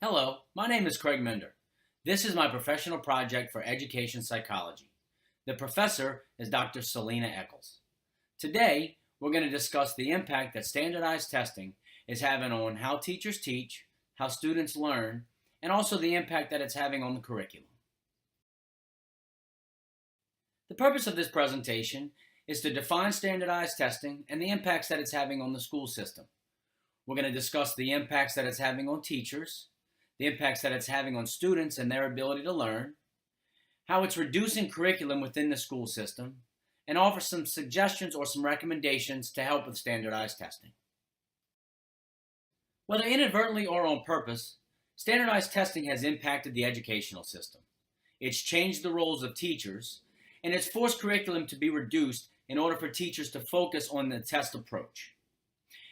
Hello, my name is Craig Mender. This is my professional project for education psychology. The professor is Dr. Selena Eccles. Today, we're going to discuss the impact that standardized testing is having on how teachers teach, how students learn, and also the impact that it's having on the curriculum. The purpose of this presentation is to define standardized testing and the impacts that it's having on the school system. We're going to discuss the impacts that it's having on teachers, the impacts that it's having on students and their ability to learn, how it's reducing curriculum within the school system, and offer some suggestions or some recommendations to help with standardized testing. Whether inadvertently or on purpose, standardized testing has impacted the educational system. It's changed the roles of teachers, and it's forced curriculum to be reduced in order for teachers to focus on the test approach.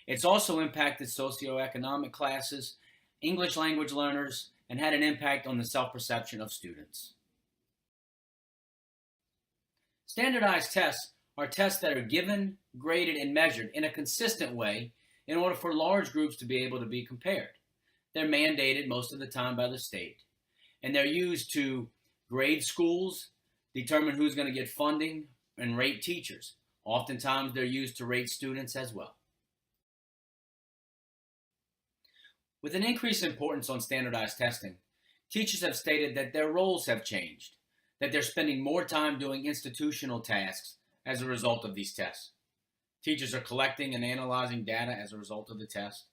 It's also impacted socioeconomic classes, English language learners, and had an impact on the self-perception of students. Standardized tests are tests that are given, graded, and measured in a consistent way in order for large groups to be able to be compared. They're mandated most of the time by the state, and they're used to grade schools, determine who's going to get funding, and rate teachers. Oftentimes, they're used to rate students as well. With an increased importance on standardized testing, teachers have stated that their roles have changed, that they're spending more time doing institutional tasks as a result of these tests. Teachers are collecting and analyzing data as a result of the test,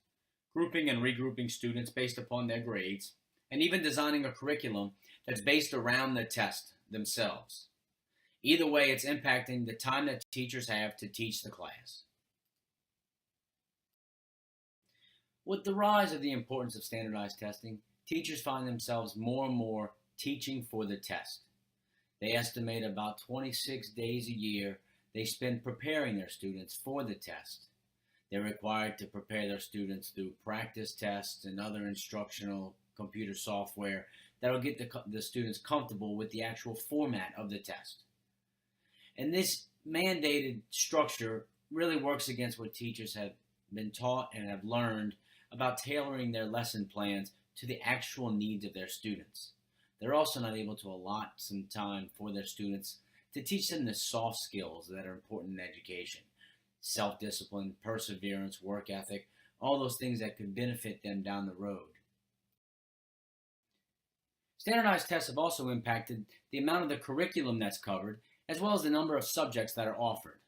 grouping and regrouping students based upon their grades, and even designing a curriculum that's based around the test themselves. Either way, it's impacting the time that teachers have to teach the class. With the rise of the importance of standardized testing, teachers find themselves more and more teaching for the test. They estimate about 26 days a year they spend preparing their students for the test. They're required to prepare their students through practice tests and other instructional computer software that will get the students comfortable with the actual format of the test. And this mandated structure really works against what teachers have been taught and have learned about tailoring their lesson plans to the actual needs of their students. They're also not able to allot some time for their students to teach them the soft skills that are important in education. Self-discipline, perseverance, work ethic, all those things that could benefit them down the road. Standardized tests have also impacted the amount of the curriculum that's covered, as well as the number of subjects that are offered.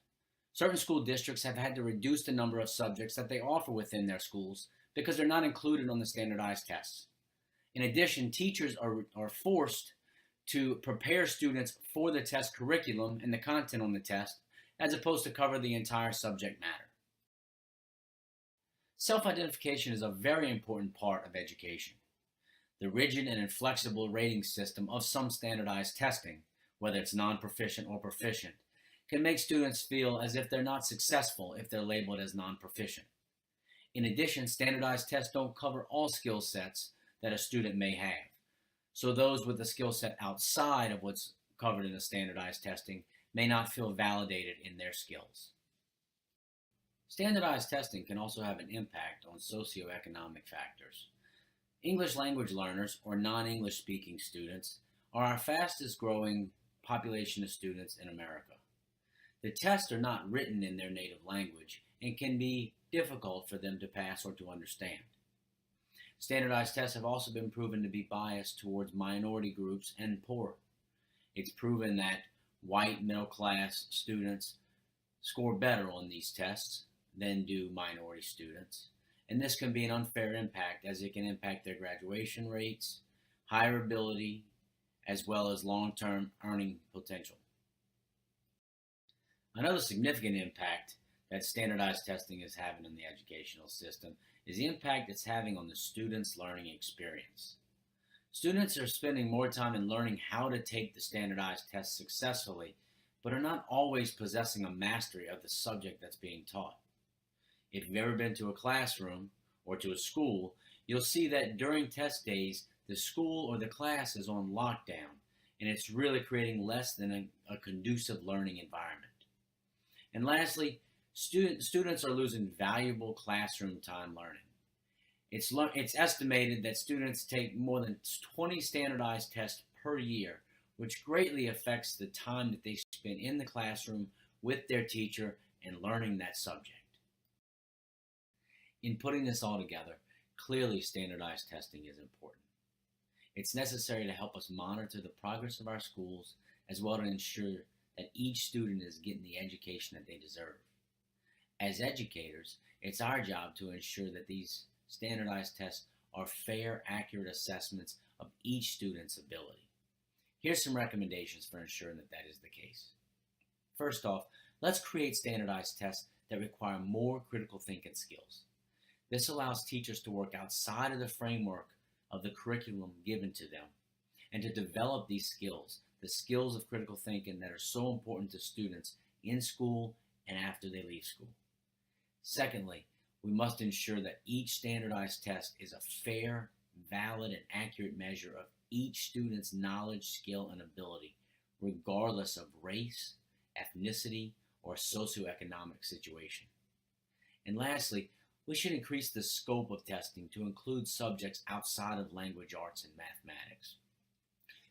Certain school districts have had to reduce the number of subjects that they offer within their schools because they're not included on the standardized tests. In addition, teachers are forced to prepare students for the test curriculum and the content on the test, as opposed to cover the entire subject matter. Self-identification is a very important part of education. The rigid and inflexible rating system of some standardized testing, whether it's non-proficient or proficient, can make students feel as if they're not successful if they're labeled as non-proficient. In addition, standardized tests don't cover all skill sets that a student may have. So those with a skill set outside of what's covered in the standardized testing may not feel validated in their skills. Standardized testing can also have an impact on socioeconomic factors. English language learners, or non-English speaking students, are our fastest growing population of students in America. The tests are not written in their native language and can be difficult for them to pass or to understand. Standardized tests have also been proven to be biased towards minority groups and poor. It's proven that white middle-class students score better on these tests than do minority students. And this can be an unfair impact, as it can impact their graduation rates, higher ability, as well as long-term earning potential. Another significant impact that standardized testing is having in the educational system is the impact it's having on the student's learning experience. Students are spending more time in learning how to take the standardized tests successfully, but are not always possessing a mastery of the subject that's being taught. If you've ever been to a classroom or to a school, you'll see that during test days, the school or the class is on lockdown, and it's really creating less than a conducive learning environment. And lastly, students are losing valuable classroom time learning. It's estimated that students take more than 20 standardized tests per year, which greatly affects the time that they spend in the classroom with their teacher and learning that subject. In putting this all together, clearly standardized testing is important. It's necessary to help us monitor the progress of our schools as well to ensure that each student is getting the education that they deserve. As educators, it's our job to ensure that these standardized tests are fair, accurate assessments of each student's ability. Here's some recommendations for ensuring that that is the case. First off, let's create standardized tests that require more critical thinking skills. This allows teachers to work outside of the framework of the curriculum given to them and to develop these skills, the skills of critical thinking that are so important to students in school and after they leave school. Secondly, we must ensure that each standardized test is a fair, valid, and accurate measure of each student's knowledge, skill, and ability, regardless of race, ethnicity, or socioeconomic situation. And lastly, we should increase the scope of testing to include subjects outside of language arts and mathematics.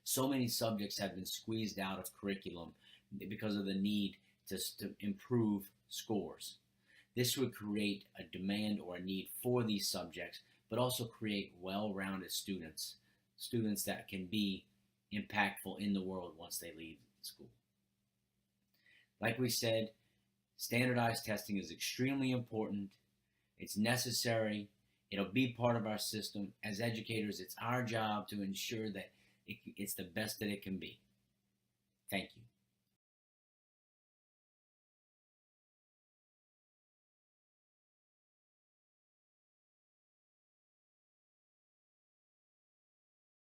So many subjects have been squeezed out of curriculum because of the need to improve scores. This would create a demand or a need for these subjects, but also create well-rounded students that can be impactful in the world once they leave school. Like we said, standardized testing is extremely important. It's necessary. It'll be part of our system. As educators, it's our job to ensure that it's the best that it can be. Thank you.